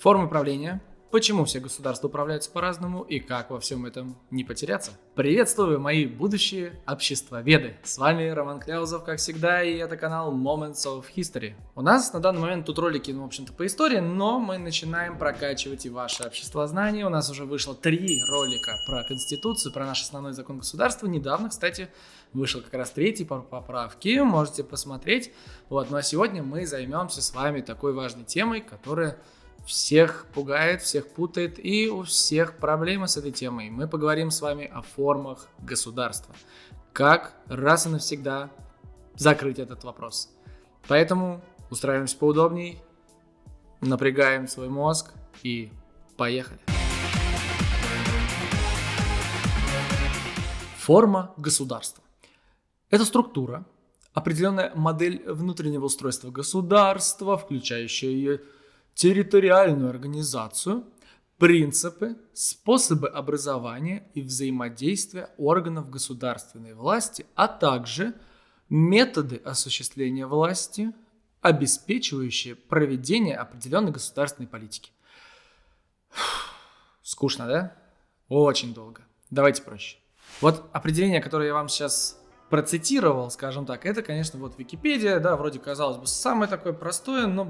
Формы правления. Почему все государства управляются по-разному и как во всем этом не потеряться? Приветствую, мои будущие обществоведы. С вами Роман Кляузов, как всегда, и это канал Moments of History. У нас на данный момент тут ролики, в общем-то, по истории, но мы начинаем прокачивать и ваше обществознание. У нас уже вышло 3 ролика про Конституцию, про наш основной закон государства. Недавно, кстати, вышел как раз 3-й по поправке, можете посмотреть. Ну а сегодня мы займемся с вами такой важной темой, которая всех пугает, всех путает, и у всех проблемы с этой темой. Мы поговорим с вами о формах государства. Как раз и навсегда закрыть этот вопрос. Поэтому устраиваемся поудобней, напрягаем свой мозг и поехали. Форма государства. Это структура, определенная модель внутреннего устройства государства, включающая ее территориальную организацию, принципы, способы образования и взаимодействия органов государственной власти, а также методы осуществления власти, обеспечивающие проведение определенной государственной политики. Скучно, да? Очень долго. Давайте проще. Вот определение, которое я вам сейчас процитировал, скажем так, это, конечно, вот Википедия, да, вроде, казалось бы, самое такое простое, но,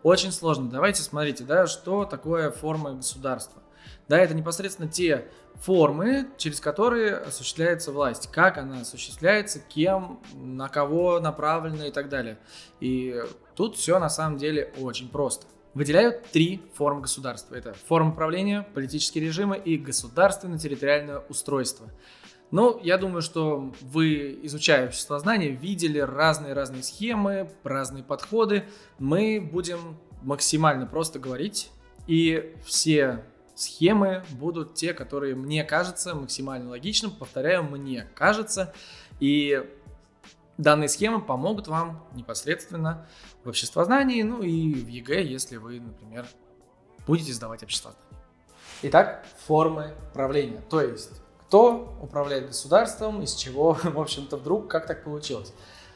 очень сложно. Давайте смотрите, да, что такое форма государства. Да, это непосредственно те формы, через которые осуществляется власть, как она осуществляется, кем, на кого направлена и так далее. И тут все на самом деле очень просто. Выделяют 3 формы государства. Это форма правления, политические режимы и государственно-территориальное устройство. Я думаю, что вы, изучая обществознание, видели разные схемы, разные подходы. Мы будем максимально просто говорить, и все схемы будут те, которые мне кажутся максимально логичным. Повторяю, мне кажется. И данные схемы помогут вам непосредственно в обществознании, и в ЕГЭ, если вы, например, будете сдавать обществознание. Итак, формы правления, то есть кто управляет государством, из чего, в общем-то, вдруг, как так получилось.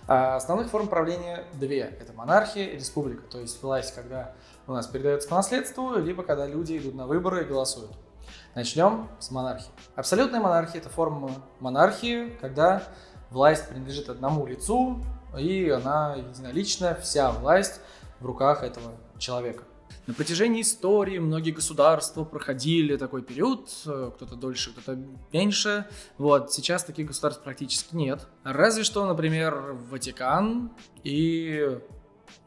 Основных форм правления 2. Это монархия и республика, то есть власть, когда у нас передается по наследству, либо когда люди идут на выборы и голосуют. Начнем с монархии. Абсолютная монархия – это форма монархии, когда власть принадлежит одному лицу, и она единолична, вся власть в руках этого человека. На протяжении истории многие государства проходили такой период, кто-то дольше, кто-то меньше. Сейчас таких государств практически нет. Разве что, например, Ватикан и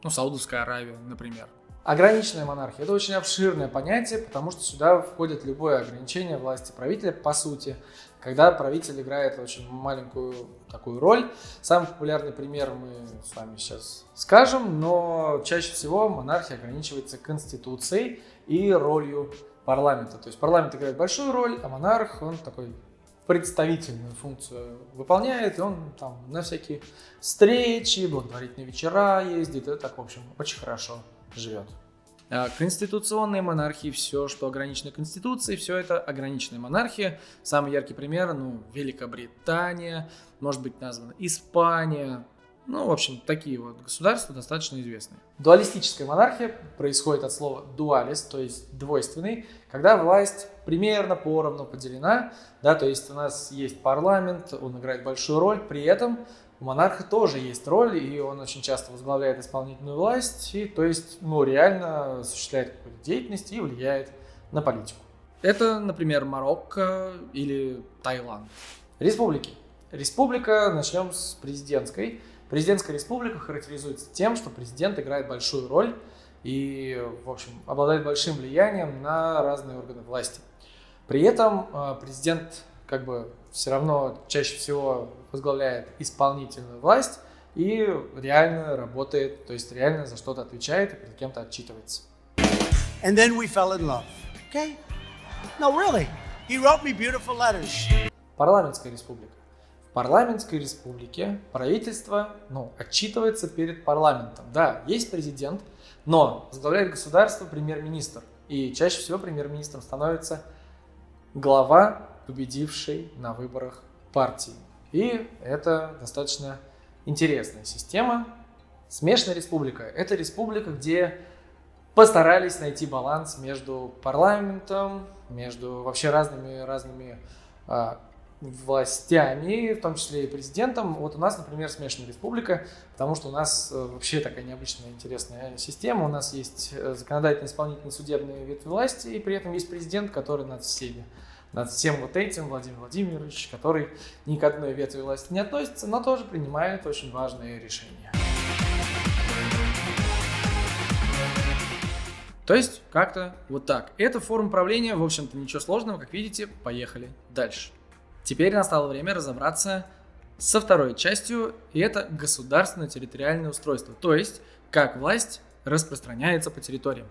Саудовская Аравия, например. Ограниченная монархия – это очень обширное понятие, потому что сюда входит любое ограничение власти правителя, по сути, когда правитель играет очень маленькую такую роль. Самый популярный пример мы с вами сейчас скажем, но чаще всего монархия ограничивается Конституцией и ролью парламента. То есть парламент играет большую роль, а монарх, он такой представительную функцию выполняет, и он там на всякие встречи, благотворительные вечера ездит, и так, в общем, очень хорошо живет. Конституционные монархии, все, что ограничено Конституцией, все это ограниченная монархия. Самый яркий пример, Великобритания, может быть названа Испания. В общем, такие вот государства достаточно известные. Дуалистическая монархия происходит от слова дуалис, то есть двойственный, когда власть примерно поровну поделена, да, то есть у нас есть парламент, он играет большую роль, при этом у монарха тоже есть роль, и он очень часто возглавляет исполнительную власть, и то есть, реально осуществляет какую-то деятельность и влияет на политику. Это, например, Марокко или Таиланд. Республики. Республика, начнем с президентской. Президентская республика характеризуется тем, что президент играет большую роль и, в общем, обладает большим влиянием на разные органы власти. При этом президент все равно чаще всего возглавляет исполнительную власть и реально работает, то есть реально за что-то отвечает и перед кем-то отчитывается. And then we fell in love. Okay? No, really. He wrote me beautiful letters. Парламентская республика. В парламентской республике правительство, отчитывается перед парламентом. Да, есть президент, но возглавляет государство премьер-министр. И чаще всего премьер-министром становится глава победившей на выборах партии. И это достаточно интересная система. Смешанная республика – это республика, где постарались найти баланс между парламентом, между вообще разными властями, в том числе и президентом. Вот у нас, например, смешанная республика, потому что у нас вообще такая необычная, интересная система. У нас есть законодательная, исполнительная, судебные ветви власти, и при этом есть президент, который над всем вот этим, Владимир Владимирович, который ни к одной ветви власти не относится, но тоже принимает очень важные решения. То есть как-то вот так. Это форма правления, в общем-то ничего сложного, как видите, поехали дальше. Теперь настало время разобраться со второй частью, и это государственно-территориальное устройство, то есть как власть распространяется по территориям.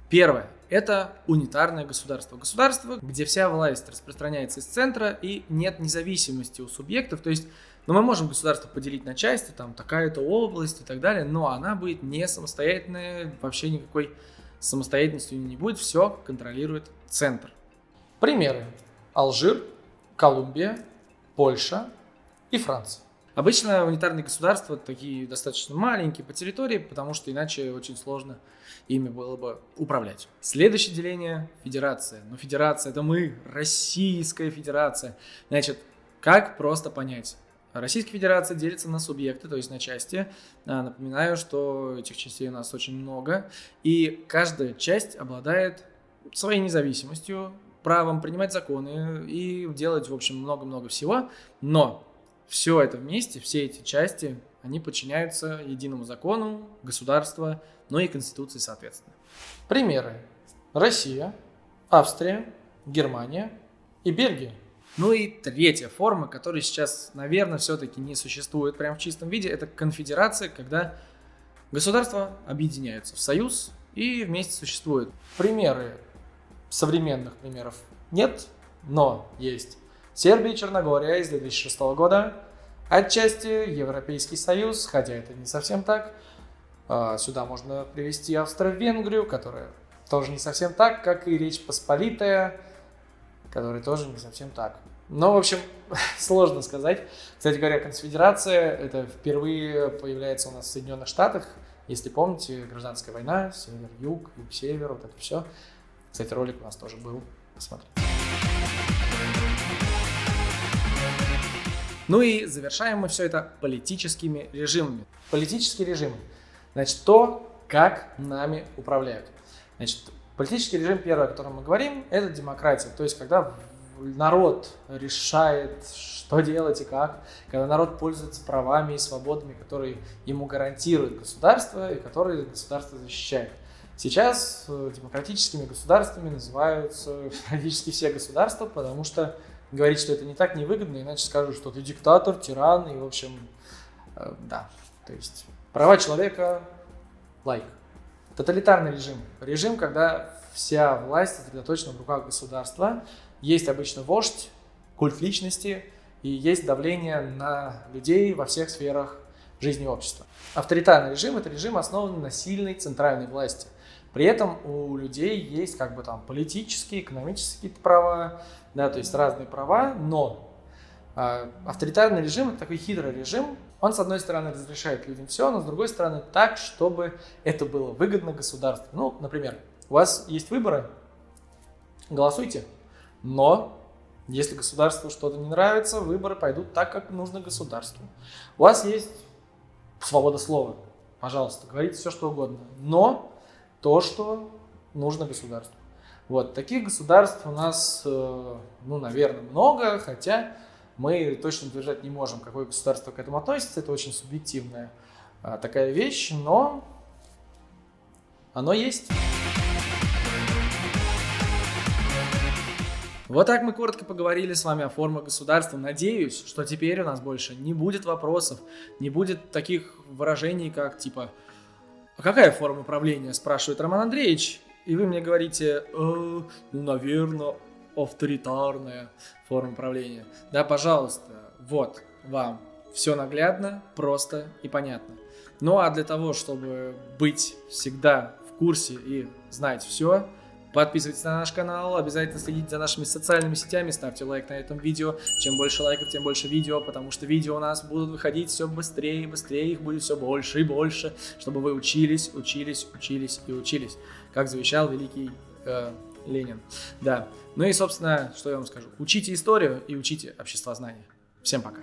Первое – это унитарное государство. Государство, где вся власть распространяется из центра и нет независимости у субъектов, то есть мы можем государство поделить на части, там такая-то область и так далее, но она будет не самостоятельная, вообще никакой самостоятельностью не будет, все контролирует центр. Примеры: Алжир, Колумбия, Польша и Франция. Обычно унитарные государства такие достаточно маленькие по территории, потому что иначе очень сложно ими было бы управлять. Следующее деление – федерация. Но федерация – это мы, Российская Федерация. Значит, как просто понять? Российская Федерация делится на субъекты, то есть на части. Напоминаю, что этих частей у нас очень много. И каждая часть обладает своей независимостью, правом принимать законы и делать, в общем, много-много всего. Но все это вместе, все эти части, они подчиняются единому закону, государству, но и Конституции, соответственно. Примеры: Россия, Австрия, Германия и Бельгия. Ну и третья форма, которая сейчас, наверное, все-таки не существует прямо в чистом виде, это конфедерация, когда государства объединяются в союз и вместе существуют. Современных примеров нет, но есть Сербия и Черногория из 2006 года, отчасти Европейский Союз, хотя это не совсем так. Сюда можно привести Австро-Венгрию, которая тоже не совсем так, как и Речь Посполитая, которая тоже не совсем так. Но, в общем, сложно сказать. Кстати говоря, конфедерация это впервые появляется у нас в Соединенных Штатах. Если помните, гражданская война, север-юг, юг-север, вот это все. Кстати, ролик у нас тоже был. Посмотрите. Ну и завершаем мы все это политическими режимами. Политические режимы. Значит, то, как нами управляют. Значит, политический режим, первый, о котором мы говорим, это демократия. То есть, когда народ решает, что делать и как, когда народ пользуется правами и свободами, которые ему гарантирует государство и которые государство защищает. Сейчас демократическими государствами называются практически все государства, потому что говорить, что это не так, невыгодно, иначе скажут, что ты диктатор, тиран, и, в общем, да. То есть права человека лайк. Тоталитарный режим. Режим, когда вся власть сосредоточена в руках государства, есть обычно вождь, культ личности, и есть давление на людей во всех сферах жизни общества. Авторитарный режим – это режим, основанный на сильной центральной власти. При этом у людей есть как бы там политические, экономические права, да, то есть разные права, но авторитарный режим – это такой хитрый режим. Он, с одной стороны, разрешает людям все, но с другой стороны так, чтобы это было выгодно государству. Ну, например, у вас есть выборы, голосуйте, но если государству что-то не нравится, выборы пойдут так, как нужно государству. У вас есть свобода слова, пожалуйста, говорите все, что угодно, но то, что нужно государству. Вот, таких государств у нас, наверное, много, хотя мы точно утверждать не можем, какое государство к этому относится. Это очень субъективная такая вещь, но оно есть. Вот так мы коротко поговорили с вами о формах государства. Надеюсь, что теперь у нас больше не будет вопросов, не будет таких выражений, как типа «А какая форма правления?» спрашивает Роман Андреевич, и вы мне говорите наверное, авторитарная форма правления. Да, пожалуйста, вот вам все наглядно, просто и понятно. Ну а для того, чтобы быть всегда в курсе и знать все, Подписывайтесь на наш канал, обязательно следите за нашими социальными сетями, ставьте лайк на этом видео. Чем больше лайков, тем больше видео, потому что видео у нас будут выходить все быстрее и быстрее, их будет все больше и больше, чтобы вы учились и учились, как завещал великий Ленин. Да. Ну и, собственно, что я вам скажу. Учите историю и учите обществознание. Всем пока.